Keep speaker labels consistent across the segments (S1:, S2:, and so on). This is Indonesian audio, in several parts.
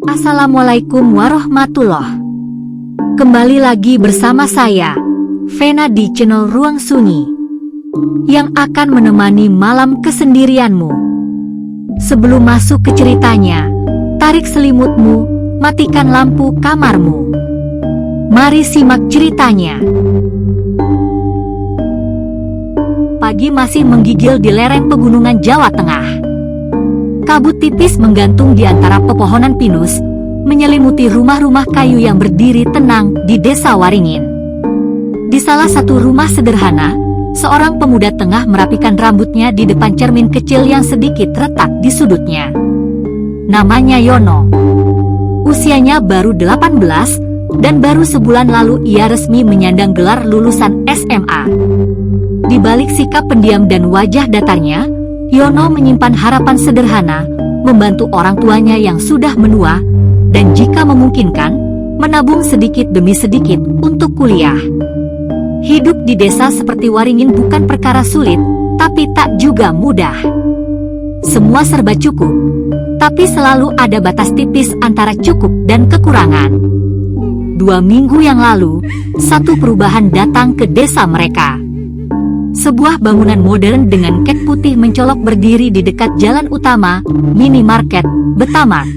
S1: Assalamualaikum warahmatullah. Kembali lagi bersama saya, Vena di channel Ruang Sunyi, yang akan menemani malam kesendirianmu. Sebelum masuk ke ceritanya, tarik selimutmu, matikan lampu kamarmu. Mari simak ceritanya. Pagi masih menggigil di lereng pegunungan Jawa Tengah. Kabut tipis menggantung di antara pepohonan pinus, menyelimuti rumah-rumah kayu yang berdiri tenang di Desa Waringin. Di salah satu rumah sederhana, seorang pemuda tengah merapikan rambutnya di depan cermin kecil yang sedikit retak di sudutnya. Namanya Yono. Usianya baru 18, dan baru sebulan lalu ia resmi menyandang gelar lulusan SMA. Di balik sikap pendiam dan wajah datarnya, Yono menyimpan harapan sederhana, membantu orang tuanya yang sudah menua, dan jika memungkinkan, menabung sedikit demi sedikit untuk kuliah. Hidup di desa seperti Waringin bukan perkara sulit, tapi tak juga mudah. Semua serba cukup, tapi selalu ada batas tipis antara cukup dan kekurangan. 2 minggu yang lalu, satu perubahan datang ke desa mereka. Sebuah bangunan modern dengan cat putih mencolok berdiri di dekat jalan utama, minimarket, Betamart.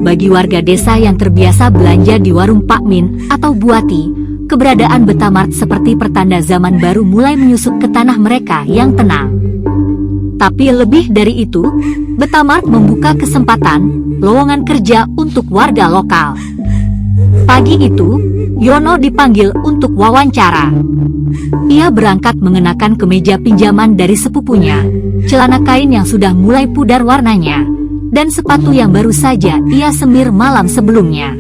S1: Bagi warga desa yang terbiasa belanja di warung Pak Min atau Buati, keberadaan Betamart seperti pertanda zaman baru mulai menyusup ke tanah mereka yang tenang. Tapi lebih dari itu, Betamart membuka kesempatan, lowongan kerja untuk warga lokal. Pagi itu, Yono dipanggil untuk wawancara. Ia berangkat mengenakan kemeja pinjaman dari sepupunya, celana kain yang sudah mulai pudar warnanya, dan sepatu yang baru saja ia semir malam sebelumnya.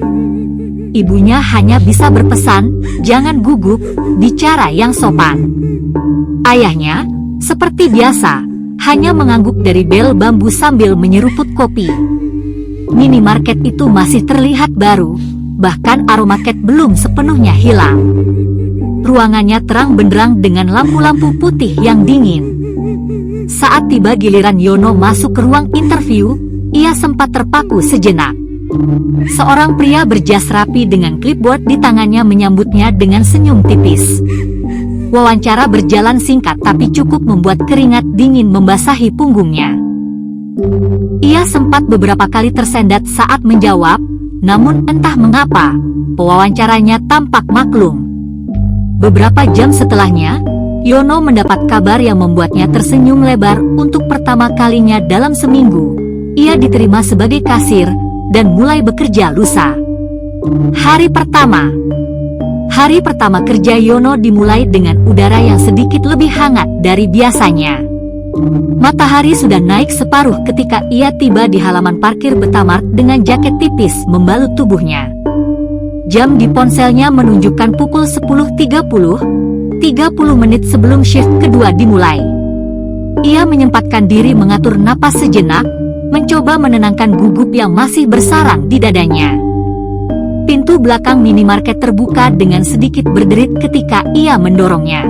S1: Ibunya hanya bisa berpesan, jangan gugup, bicara yang sopan. Ayahnya, seperti biasa, hanya mengangguk dari bel bambu sambil menyeruput kopi. Minimarket itu masih terlihat baru, bahkan aroma cat belum sepenuhnya hilang. Ruangannya terang benderang dengan lampu-lampu putih yang dingin. Saat tiba giliran Yono masuk ke ruang interview, ia sempat terpaku sejenak. Seorang pria berjas rapi dengan clipboard di tangannya menyambutnya dengan senyum tipis. Wawancara berjalan singkat tapi cukup membuat keringat dingin membasahi punggungnya. Ia sempat beberapa kali tersendat saat menjawab, namun entah mengapa, pewawancaranya tampak maklum. Beberapa jam setelahnya, Yono mendapat kabar yang membuatnya tersenyum lebar. Untuk pertama kalinya dalam seminggu, ia diterima sebagai kasir dan mulai bekerja lusa. Hari pertama kerja Yono dimulai dengan udara yang sedikit lebih hangat dari biasanya. Matahari sudah naik separuh ketika ia tiba di halaman parkir Betamart dengan jaket tipis membalut tubuhnya. Jam di ponselnya menunjukkan pukul 10.30, 30 menit sebelum shift kedua dimulai. Ia menyempatkan diri mengatur napas sejenak, mencoba menenangkan gugup yang masih bersarang di dadanya. Pintu belakang minimarket terbuka dengan sedikit berderit ketika ia mendorongnya.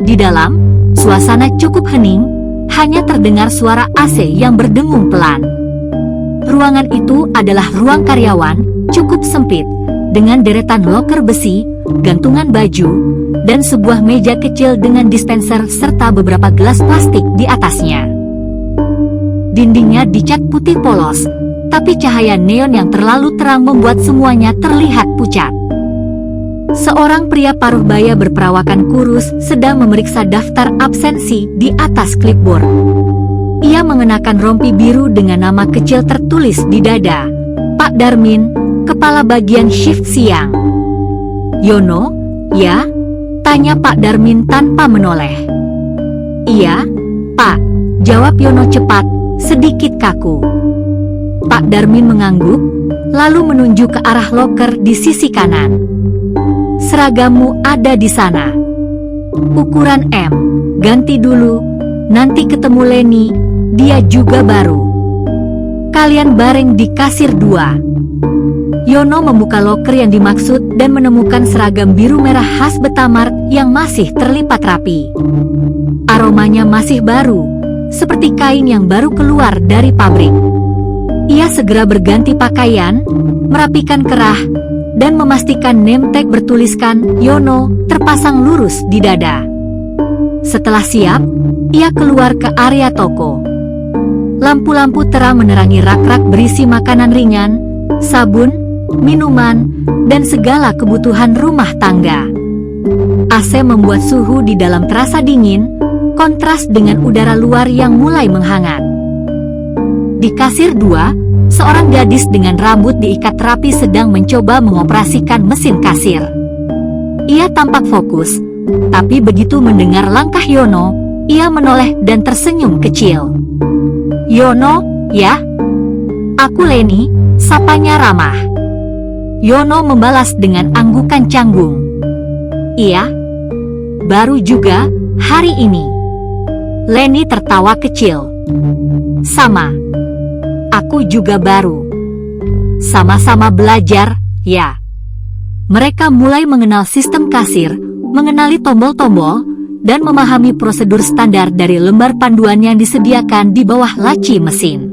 S1: Di dalam, suasana cukup hening, hanya terdengar suara AC yang berdengung pelan. Ruangan itu adalah ruang karyawan, cukup sempit, dengan deretan loker besi, gantungan baju, dan sebuah meja kecil dengan dispenser serta beberapa gelas plastik di atasnya. Dindingnya dicat putih polos, tapi cahaya neon yang terlalu terang membuat semuanya terlihat pucat. Seorang pria paruh baya berperawakan kurus sedang memeriksa daftar absensi di atas clipboard. Ia mengenakan rompi biru dengan nama kecil tertulis di dada, Pak Darmin, kepala bagian shift siang. Yono, ya? Tanya Pak Darmin tanpa menoleh. Iya, Pak, jawab Yono cepat, sedikit kaku. Pak Darmin mengangguk, lalu menunjuk ke arah loker di sisi kanan. Seragammu ada di sana. Ukuran M, ganti dulu, nanti ketemu Leni, dia juga baru. Kalian bareng di kasir 2. Yono membuka loker yang dimaksud dan menemukan seragam biru merah khas Betamart yang masih terlipat rapi. Aromanya masih baru, seperti kain yang baru keluar dari pabrik. Ia segera berganti pakaian, merapikan kerah, dan memastikan name tag bertuliskan Yono terpasang lurus di dada. Setelah siap, ia keluar ke area toko. Lampu-lampu terang menerangi rak-rak berisi makanan ringan, sabun, minuman, dan segala kebutuhan rumah tangga. AC membuat suhu di dalam terasa dingin, kontras dengan udara luar yang mulai menghangat. Di kasir 2, seorang gadis dengan rambut diikat rapi sedang mencoba mengoperasikan mesin kasir. Ia tampak fokus, tapi begitu mendengar langkah Yono, ia menoleh dan tersenyum kecil. "Yono, ya? Aku Leni," sapanya ramah. Yono membalas dengan anggukan canggung. "Iya? Baru juga, hari ini?" Leni tertawa kecil. "Sama. Aku juga baru. Sama-sama belajar, ya." Mereka mulai mengenal sistem kasir, mengenali tombol-tombol, dan memahami prosedur standar dari lembar panduan yang disediakan di bawah laci mesin.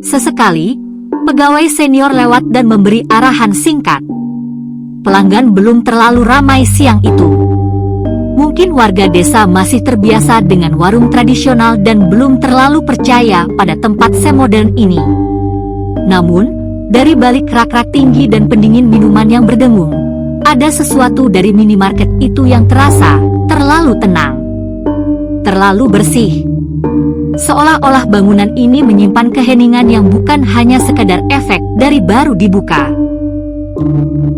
S1: Sesekali, pegawai senior lewat dan memberi arahan singkat. Pelanggan belum terlalu ramai siang itu. Mungkin warga desa masih terbiasa dengan warung tradisional dan belum terlalu percaya pada tempat semodern ini. Namun, dari balik rak-rak tinggi dan pendingin minuman yang berdengung, ada sesuatu dari minimarket itu yang terasa terlalu tenang, terlalu bersih. Seolah-olah bangunan ini menyimpan keheningan yang bukan hanya sekadar efek dari baru dibuka.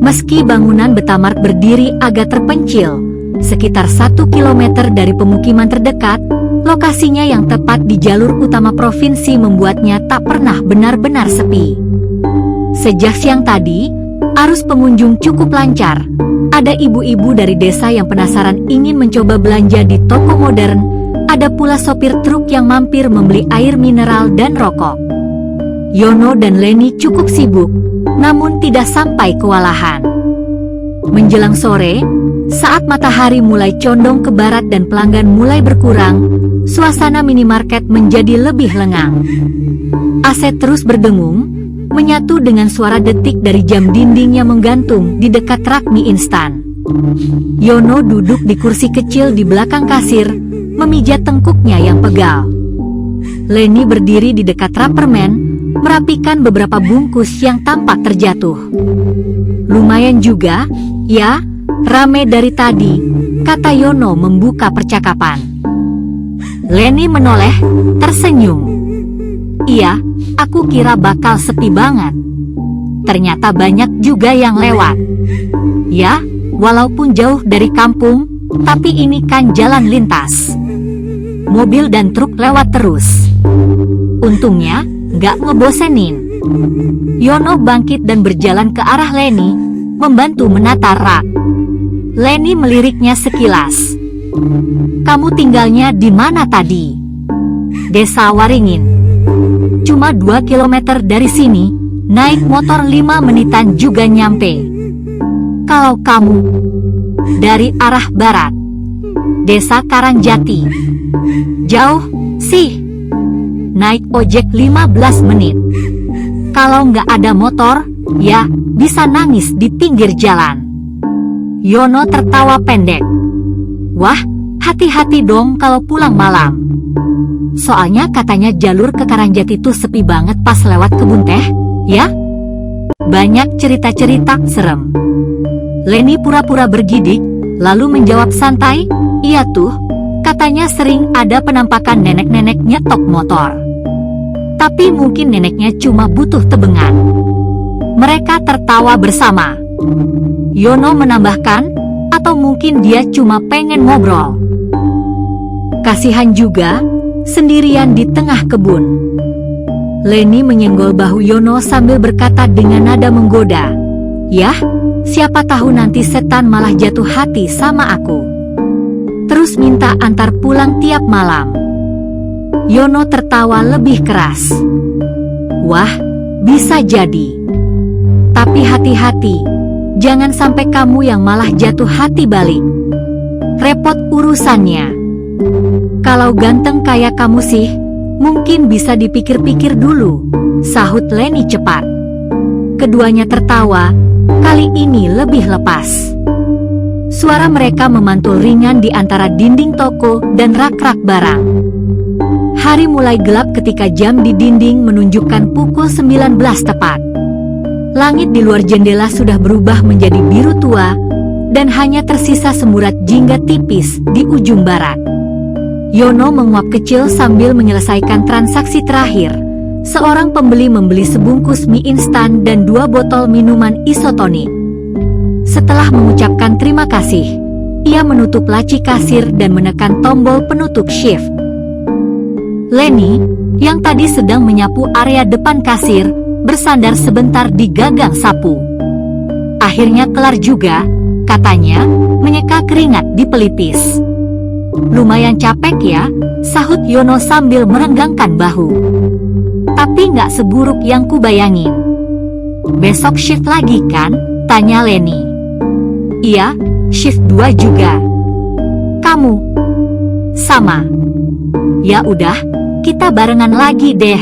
S1: Meski bangunan Betamark berdiri agak terpencil, sekitar 1 kilometer dari pemukiman terdekat, lokasinya yang tepat di jalur utama provinsi membuatnya tak pernah benar-benar sepi. Sejak siang tadi, arus pengunjung cukup lancar. Ada ibu-ibu dari desa yang penasaran ingin mencoba belanja di toko modern. Ada pula sopir truk yang mampir membeli air mineral dan rokok. Yono dan Leni cukup sibuk, namun tidak sampai kewalahan. Menjelang sore, saat matahari mulai condong ke barat dan pelanggan mulai berkurang, suasana minimarket menjadi lebih lengang. AC terus berdengung, menyatu dengan suara detik dari jam dinding yang menggantung di dekat rak mie instan. Yono duduk di kursi kecil di belakang kasir, memijat tengkuknya yang pegal. Leni berdiri di dekat rak permen, merapikan beberapa bungkus yang tampak terjatuh. "Lumayan juga, ya? Rame dari tadi," kata Yono membuka percakapan. Leni menoleh, tersenyum. "Iya, aku kira bakal sepi banget. Ternyata banyak juga yang lewat. Ya, walaupun jauh dari kampung, tapi ini kan jalan lintas. Mobil dan truk lewat terus. Untungnya, nggak ngebosenin." Yono bangkit dan berjalan ke arah Leni, membantu menata rak. Leni meliriknya sekilas. "Kamu tinggalnya di mana tadi?" "Desa Waringin. Cuma 2 kilometer dari sini, naik motor 5 menitan juga nyampe." "Kalau kamu dari arah barat, Desa Karangjati." "Jauh sih, naik ojek 15 menit. Kalau nggak ada motor, ya bisa nangis di pinggir jalan." Yono tertawa pendek. "Wah, hati-hati dong kalau pulang malam. Soalnya katanya jalur ke Karangjati tuh sepi banget pas lewat kebun teh, ya? Banyak cerita-cerita serem." Leni pura-pura bergidik, lalu menjawab santai, "Iya tuh, katanya sering ada penampakan nenek-nenek nyetok motor. Tapi mungkin neneknya cuma butuh tebengan." Mereka tertawa bersama. Yono menambahkan, "Atau mungkin dia cuma pengen ngobrol. Kasihan juga, sendirian di tengah kebun." Leni menyenggol bahu Yono sambil berkata dengan nada menggoda, "Yah, siapa tahu nanti setan malah jatuh hati sama aku. Terus minta antar pulang tiap malam." Yono tertawa lebih keras. "Wah, bisa jadi. Tapi hati-hati, jangan sampai kamu yang malah jatuh hati balik. Repot urusannya. Kalau ganteng kayak kamu sih, Mungkin bisa dipikir-pikir dulu, sahut Lenny cepat. Keduanya tertawa, kali ini lebih lepas. Suara mereka memantul ringan di antara dinding toko dan rak-rak barang. Hari mulai gelap ketika jam di dinding menunjukkan pukul 19 tepat. Langit di luar jendela sudah berubah menjadi biru tua, dan hanya tersisa semburat jingga tipis di ujung barat. Yono menguap kecil sambil menyelesaikan transaksi terakhir. Seorang pembeli membeli sebungkus mie instan dan 2 botol minuman isotonik. Setelah mengucapkan terima kasih, ia menutup laci kasir dan menekan tombol penutup shift. Lenny, yang tadi sedang menyapu area depan kasir, bersandar sebentar di gagang sapu. Akhirnya kelar juga, katanya, menyeka keringat di pelipis. Lumayan capek ya, sahut Yono sambil merenggangkan bahu. Tapi nggak seburuk yang kubayangin. Besok shift lagi kan? Tanya Lenny. Iya, shift 2 juga. Kamu? Sama. Ya udah, kita barengan lagi deh.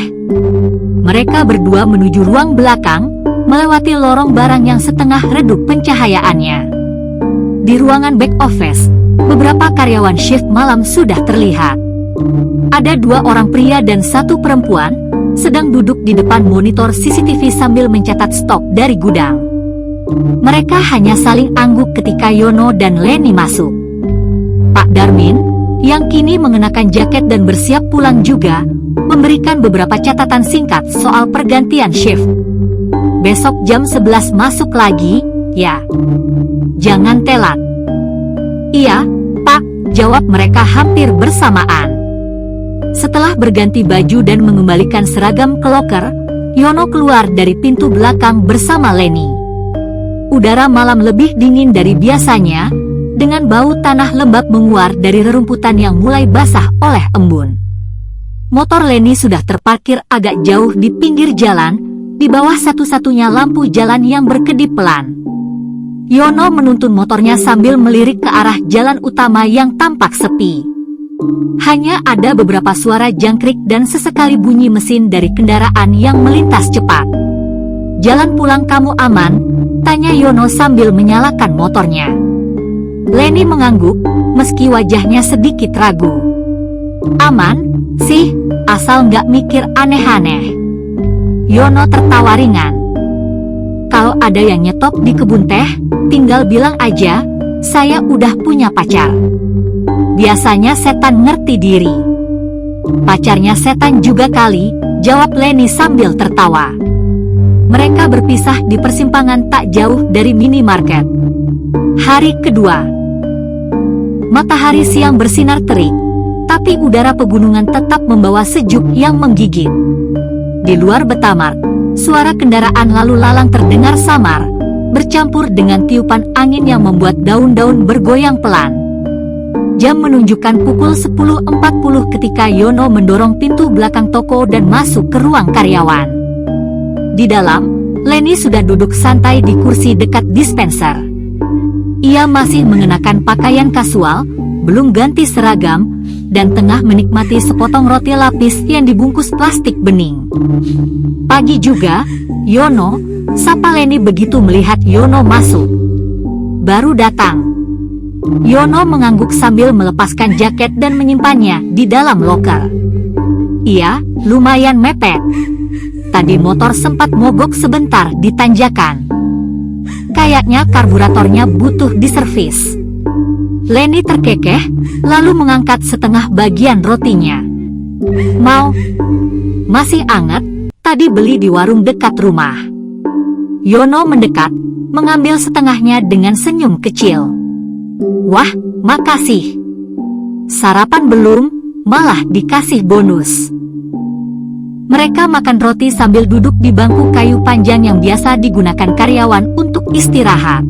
S1: Mereka berdua menuju ruang belakang, melewati lorong barang yang setengah redup pencahayaannya. Di ruangan back office, beberapa karyawan shift malam sudah terlihat. Ada 2 orang pria dan 1 perempuan, sedang duduk di depan monitor CCTV sambil mencatat stok dari gudang. Mereka hanya saling angguk ketika Yono dan Lenny masuk. Pak Darmin, yang kini mengenakan jaket dan bersiap pulang juga, memberikan beberapa catatan singkat soal pergantian shift. Besok jam 11 masuk lagi, ya. Jangan telat. Iya, Pak, jawab mereka hampir bersamaan. Setelah berganti baju dan mengembalikan seragam ke loker, Yono keluar dari pintu belakang bersama Lenny. Udara malam lebih dingin dari biasanya, dengan bau tanah lembab menguar dari rerumputan yang mulai basah oleh embun. Motor Lenny sudah terparkir agak jauh di pinggir jalan, di bawah satu-satunya lampu jalan yang berkedip pelan. Yono menuntun motornya sambil melirik ke arah jalan utama yang tampak sepi. Hanya ada beberapa suara jangkrik dan sesekali bunyi mesin dari kendaraan yang melintas cepat. Jalan pulang kamu aman? Tanya Yono sambil menyalakan motornya. Lenny mengangguk, meski wajahnya sedikit ragu. Aman, sih, asal nggak mikir aneh-aneh. Yono tertawa ringan. Kalau ada yang nyetop di kebun teh, tinggal bilang aja, saya udah punya pacar. Biasanya setan ngerti diri. Pacarnya setan juga kali, jawab Lenny sambil tertawa. Mereka berpisah di persimpangan tak jauh dari minimarket. Hari kedua. Matahari siang bersinar terik, tapi udara pegunungan tetap membawa sejuk yang menggigit. Di luar Betamax, suara kendaraan lalu lalang terdengar samar, bercampur dengan tiupan angin yang membuat daun-daun bergoyang pelan. Jam menunjukkan pukul 10.40 ketika Yono mendorong pintu belakang toko dan masuk ke ruang karyawan. Di dalam, Lenny sudah duduk santai di kursi dekat dispenser. Ia masih mengenakan pakaian kasual, belum ganti seragam, dan tengah menikmati sepotong roti lapis yang dibungkus plastik bening. Pagi juga, Yono, sapa Lenny begitu melihat Yono masuk. Baru datang. Yono mengangguk sambil melepaskan jaket dan menyimpannya di dalam loker. Iya, lumayan mepet. Tadi motor sempat mogok sebentar di tanjakan. Kayaknya karburatornya butuh diservis. Lenny terkekeh, lalu mengangkat setengah bagian rotinya. Mau? Masih anget, tadi beli di warung dekat rumah. Yono mendekat, mengambil setengahnya dengan senyum kecil. Wah, makasih. Sarapan belum, malah dikasih bonus. Mereka makan roti sambil duduk di bangku kayu panjang yang biasa digunakan karyawan untuk istirahat.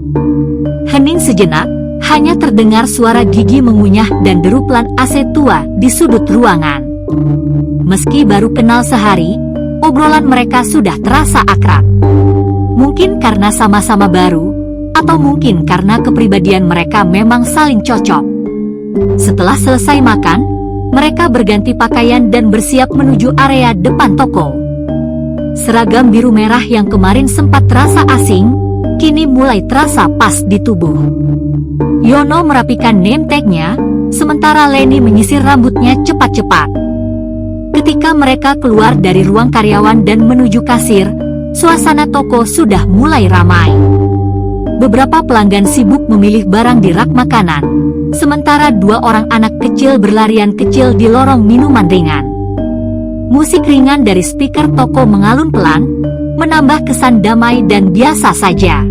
S1: Hening sejenak, hanya terdengar suara gigi mengunyah dan derupan AC tua di sudut ruangan. Meski baru kenal sehari, obrolan mereka sudah terasa akrab. Mungkin karena sama-sama baru, atau mungkin karena kepribadian mereka memang saling cocok. Setelah selesai makan, Mereka berganti pakaian dan bersiap menuju area depan toko. Seragam biru merah yang kemarin sempat terasa asing, kini mulai terasa pas di tubuh. Yono merapikan name tag-nya, sementara Leni menyisir rambutnya cepat-cepat. Ketika mereka keluar dari ruang karyawan dan menuju kasir, suasana toko sudah mulai ramai. Beberapa pelanggan sibuk memilih barang di rak makanan, sementara dua orang anak kecil berlarian kecil di lorong minuman ringan. Musik ringan dari speaker toko mengalun pelan, menambah kesan damai dan biasa saja.